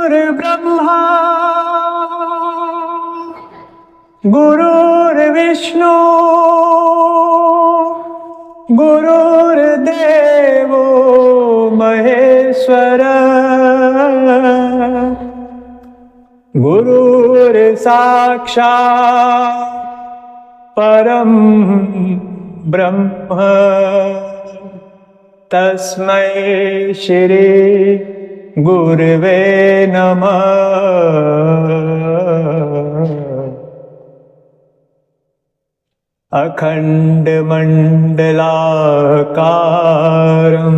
गुरुर्ब्रह्मा गुरुर्विष्णु गुरुर्देवो महेश्वर गुरुर्साक्षात् परम ब्रह्म तस्मै श्री गुरुवे नमः। अखण्डमण्डलाकारं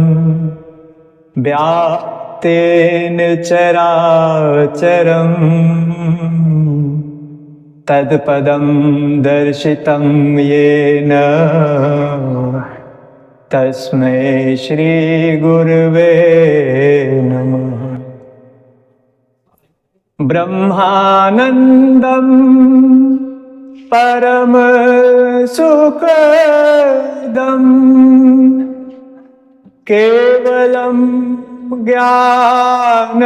व्याप्तेन चराचरं तत्पदं दर्शितं येन तस्मै श्री गुरुवे नमः। ब्रह्मानन्दं परम सुखदं केवलं ज्ञानमूर्तिं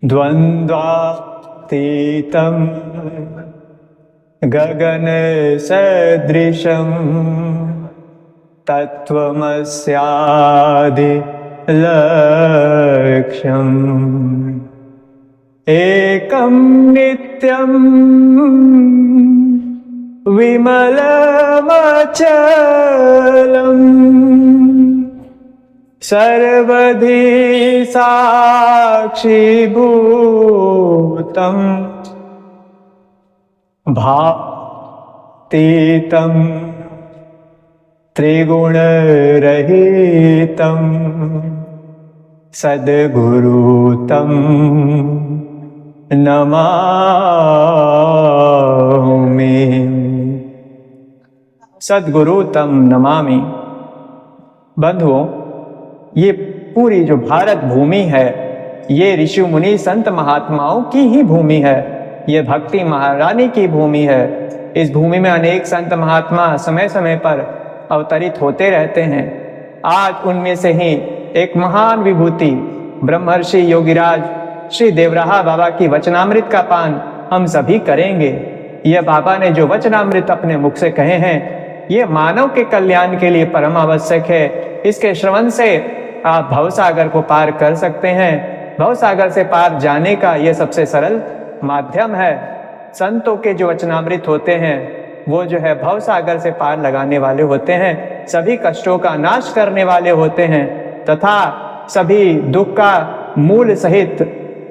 द्वन्द्वातीतं गगनसदृशं तत्त्वमस्यादि लक्ष्यम् एकं नित्यं विमलमचलं सर्वधी साक्षीभूतं भावातीतं त्रिगुणरहितं सद्गुरुतं नमामि। सद्गुरु तम नमामि। बंधुओं, ये पूरी जो भारत भूमि है ये ऋषि मुनि संत महात्माओं की ही भूमि है। ये भक्ति महारानी की भूमि है। इस भूमि में अनेक संत महात्मा समय समय पर अवतरित होते रहते हैं। आज उनमें से ही एक महान विभूति ब्रह्मर्षि योगीराज श्री देवराहा बाबा की वचनामृत का पान हम सभी करेंगे। यह बाबा ने जो वचनामृत अपने मुख से कहे हैं ये मानव के कल्याण के लिए परम आवश्यक है। इसके श्रवण से आप भवसागर को पार कर सकते हैं। भवसागर से पार जाने का यह सबसे सरल माध्यम है। संतों के जो वचनामृत होते हैं वो जो है भवसागर से पार लगाने वाले होते हैं, सभी कष्टों का नाश करने वाले होते हैं तथा सभी दुख का मूल सहित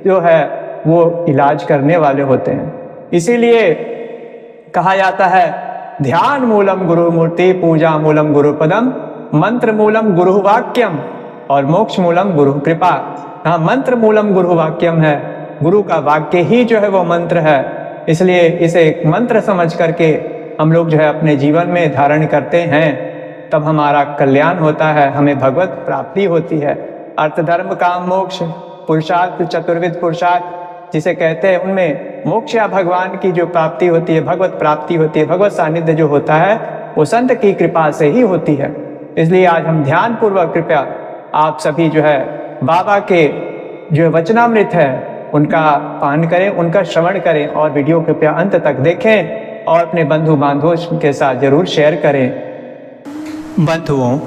जो है वो इलाज करने वाले होते हैं। इसीलिए कहा जाता है ध्यान मूलम गुरु मूर्ति, पूजा मूलम गुरु पदम, मंत्र मूलम गुरु वाक्यम और मोक्ष मूलम गुरु कृपा। हाँ, मंत्र मूलम गुरु वाक्यम है, गुरु का वाक्य ही जो है वो मंत्र है। इसलिए इसे एक मंत्र समझ करके हम लोग जो है अपने जीवन में धारण करते हैं, तब हमारा कल्याण होता है, हमें भगवत प्राप्ति होती है। अर्थ धर्म काम मोक्ष पुरुषार्थ चतुर्विध पुरुषार्थ जिसे कहते हैं उनमें मोक्ष या भगवान की जो प्राप्ति होती है, भगवत प्राप्ति होती है, भगवत सानिध्य जो होता है वो संत की कृपा से ही होती है। इसलिए आज हम ध्यान पूर्वक कृपया आप सभी जो है बाबा के जो वचनामृत है उनका पान करें, उनका श्रवण करें और वीडियो कृपया अंत तक देखें और अपने बंधु बांधवों के साथ जरूर शेयर करें। बंधुओं,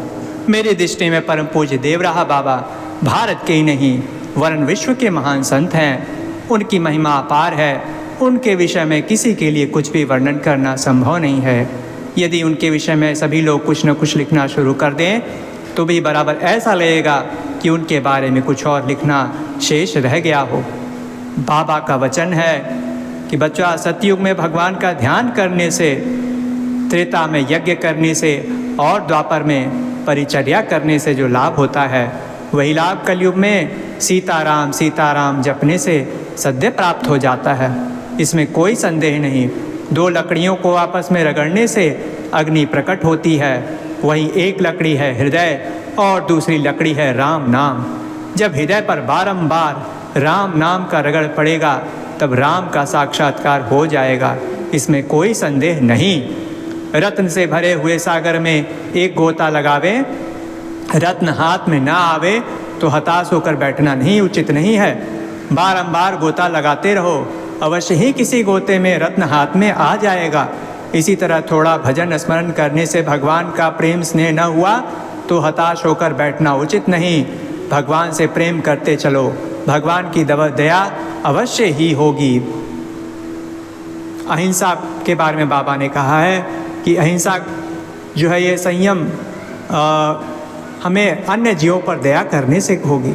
मेरी दृष्टि में परम पूज्य देवराहा बाबा भारत के ही नहीं वरन विश्व के महान संत हैं। उनकी महिमा अपार है। उनके विषय में किसी के लिए कुछ भी वर्णन करना संभव नहीं है। यदि उनके विषय में सभी लोग कुछ न कुछ लिखना शुरू कर दें तो भी बराबर ऐसा लगेगा कि उनके बारे में कुछ और लिखना शेष रह गया हो। बाबा का वचन है कि बच्चा, सतयुग में भगवान का ध्यान करने से, त्रेता में यज्ञ करने से और द्वापर में परिचर्या करने से जो लाभ होता है वही लाभ कलयुग में सीताराम सीताराम जपने से सद्य प्राप्त हो जाता है। इसमें कोई संदेह नहीं। दो लकड़ियों को आपस में रगड़ने से अग्नि प्रकट होती है, वही एक लकड़ी है हृदय और दूसरी लकड़ी है राम नाम। जब हृदय पर बारंबार राम नाम का रगड़ पड़ेगा तब राम का साक्षात्कार हो जाएगा, इसमें कोई संदेह नहीं। रत्न से भरे हुए सागर में एक गोता लगावे, रत्न हाथ में ना आवे तो हताश होकर बैठना नहीं उचित नहीं है। बारंबार गोता लगाते रहो, अवश्य ही किसी गोते में रत्न हाथ में आ जाएगा। इसी तरह थोड़ा भजन स्मरण करने से भगवान का प्रेम स्नेह न हुआ तो हताश होकर बैठना उचित नहीं। भगवान से प्रेम करते चलो, भगवान की दया अवश्य ही होगी। अहिंसा के बारे में बाबा ने कहा है कि अहिंसा जो है ये संयम हमें अन्य जीवों पर दया करने से होगी।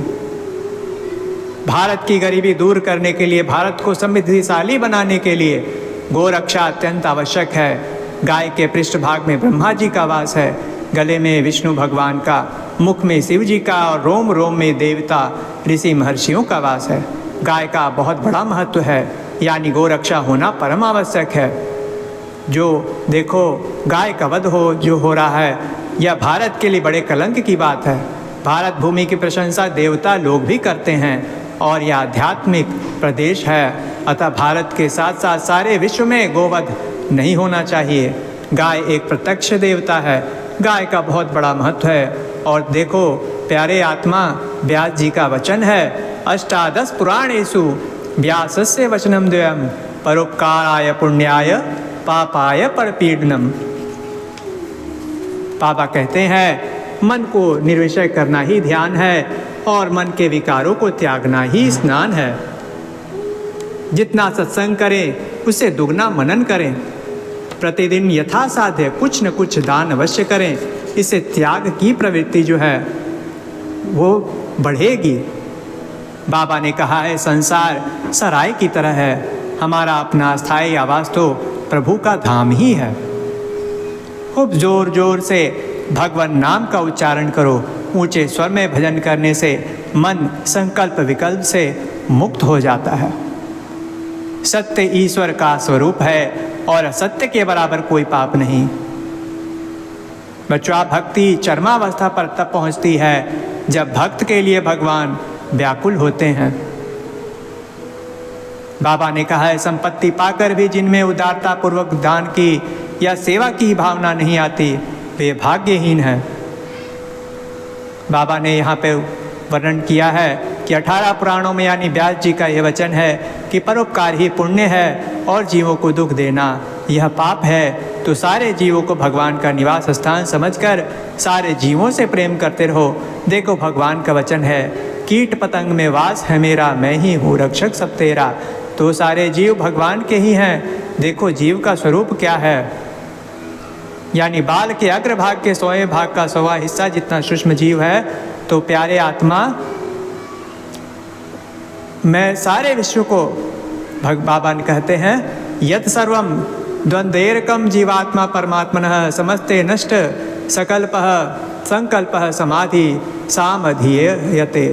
भारत की गरीबी दूर करने के लिए, भारत को समृद्धिशाली बनाने के लिए गोरक्षा अत्यंत आवश्यक है। गाय के पृष्ठभाग में ब्रह्मा जी का वास है, गले में विष्णु भगवान का, मुख में शिव जी का और रोम रोम में देवता ऋषि महर्षियों का वास है। गाय का बहुत बड़ा महत्व है, यानी गोरक्षा होना परम आवश्यक है। जो देखो गाय का वध जो हो रहा है, यह भारत के लिए बड़े कलंक की बात है। भारत भूमि की प्रशंसा देवता लोग भी करते हैं और यह आध्यात्मिक प्रदेश है, अतः भारत के साथ साथ सारे विश्व में गोवध नहीं होना चाहिए। गाय एक प्रत्यक्ष देवता है, गाय का बहुत बड़ा महत्व है। और देखो प्यारे आत्मा, व्यास जी का वचन है, अष्टादश पुराणेषु व्यासस्य वचनम द्वयम् परोपकाराय पुण्याय पापाय परपीडनम। बाबा कहते हैं मन को निर्विषय करना ही ध्यान है और मन के विकारों को त्यागना ही स्नान है। जितना सत्संग करें उससे दुगना मनन करें, प्रतिदिन यथासाध्य कुछ न कुछ दान अवश्य करें, इससे त्याग की प्रवृत्ति जो है वो बढ़ेगी। बाबा ने कहा है संसार सराय की तरह है, हमारा अपना स्थायी आवास तो प्रभु का धाम ही है। खूब जोर जोर से भगवान नाम का उच्चारण करो, ऊंचे स्वर में भजन करने से मन संकल्प विकल्प से मुक्त हो जाता है। सत्य ईश्वर का स्वरूप है और असत्य के बराबर कोई पाप नहीं। बच्चों, भक्ति चरमावस्था पर तब पहुंचती है जब भक्त के लिए भगवान व्याकुल होते हैं। बाबा ने कहा है संपत्ति पाकर भी जिनमें उदारता पूर्वक दान की या सेवा की भावना नहीं आती वे भाग्यहीन है। बाबा ने यहाँ पे वर्णन किया है कि 18 पुराणों में यानी व्यास जी का यह वचन है कि परोपकार ही पुण्य है और जीवों को दुख देना यह पाप है। तो सारे जीवों को भगवान का निवास स्थान समझकर सारे जीवों से प्रेम करते रहो। देखो भगवान का वचन है, कीट पतंग में वास है मेरा, मैं ही हूँ रक्षक सब तेरा। तो सारे जीव भगवान के ही हैं। देखो जीव का स्वरूप क्या है, यानी बाल के अग्रभाग के 100वें भाग का 100वां हिस्सा जितना सूक्ष्म जीव है। तो प्यारे आत्मा, मैं सारे विश्व को बाबा ने कहते हैं यत् सर्वम द्वंद्वेरकम जीवात्मा परमात्मनः समस्ते नष्ट सकल्पः संकल्पः समाधि सामधीयते।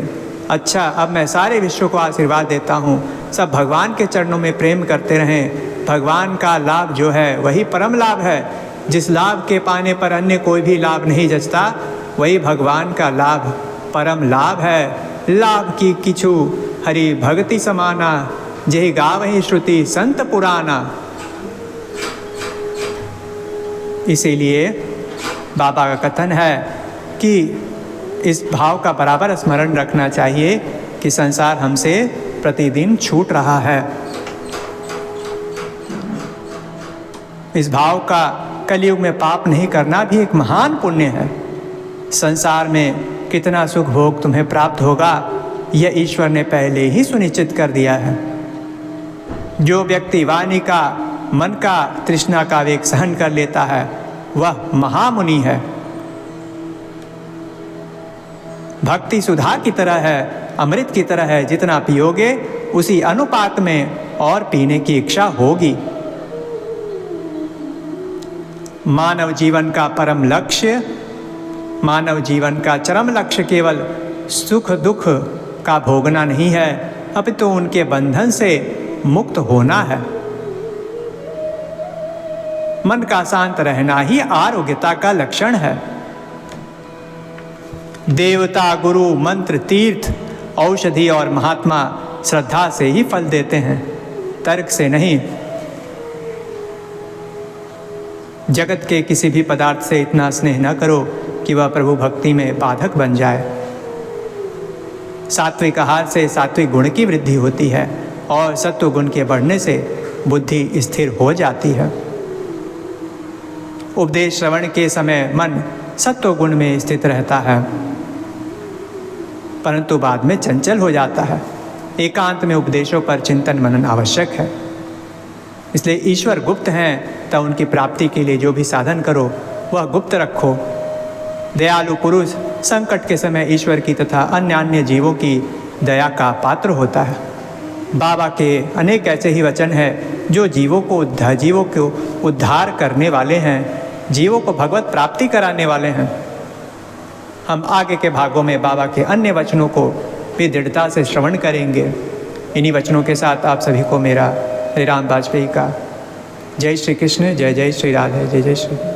अच्छा, अब मैं सारे विश्व को आशीर्वाद देता हूँ, सब भगवान के चरणों में प्रेम करते रहें। भगवान का लाभ जो है वही परम लाभ है। जिस लाभ के पाने पर अन्य कोई भी लाभ नहीं जचता, वही भगवान का लाभ परम लाभ है। लाभ की किछु हरि भक्ति समाना, जेहि गावहि श्रुति संत पुराना। इसीलिए बाबा का कथन है कि इस भाव का बराबर स्मरण रखना चाहिए कि संसार हमसे प्रतिदिन छूट रहा है। इस भाव का कलयुग में पाप नहीं करना भी एक महान पुण्य है। संसार में कितना सुख भोग तुम्हें प्राप्त होगा यह ईश्वर ने पहले ही सुनिश्चित कर दिया है। जो व्यक्ति वाणी का मन का तृष्णा का वेग सहन कर लेता है वह महामुनि है। भक्ति सुधा की तरह है, अमृत की तरह है, जितना पियोगे उसी अनुपात में और पीने की इच्छा होगी। मानव जीवन का परम लक्ष्य, मानव जीवन का चरम लक्ष्य केवल सुख दुख का भोगना नहीं है, अपितु उनके बंधन से मुक्त होना है। मन का शांत रहना ही आरोग्यता का लक्षण है। देवता, गुरु, मंत्र, तीर्थ, औषधि और महात्मा श्रद्धा से ही फल देते हैं, तर्क से नहीं। जगत के किसी भी पदार्थ से इतना स्नेह न करो कि वह प्रभु भक्ति में बाधक बन जाए। सात्विक आहार से सात्विक गुण की वृद्धि होती है और सत्व गुण के बढ़ने से बुद्धि स्थिर हो जाती है। उपदेश श्रवण के समय मन सत्व गुण में स्थित रहता है, परंतु बाद में चंचल हो जाता है। एकांत में उपदेशों पर चिंतन मनन आवश्यक है। इसलिए ईश्वर गुप्त हैं, तो उनकी प्राप्ति के लिए जो भी साधन करो वह गुप्त रखो। दयालु पुरुष संकट के समय ईश्वर की तथा अन्य जीवों की दया का पात्र होता है। बाबा के अनेक ऐसे ही वचन हैं जो जीवों को उद्धार करने वाले हैं, जीवों को भगवत प्राप्ति कराने वाले हैं। हम आगे के भागों में बाबा के अन्य वचनों को भी दृढ़ता से श्रवण करेंगे। इन्हीं वचनों के साथ आप सभी को मेरा हरिराम वाजपेयी का जय श्री कृष्ण, जय जय श्री राधे, जय जय श्री।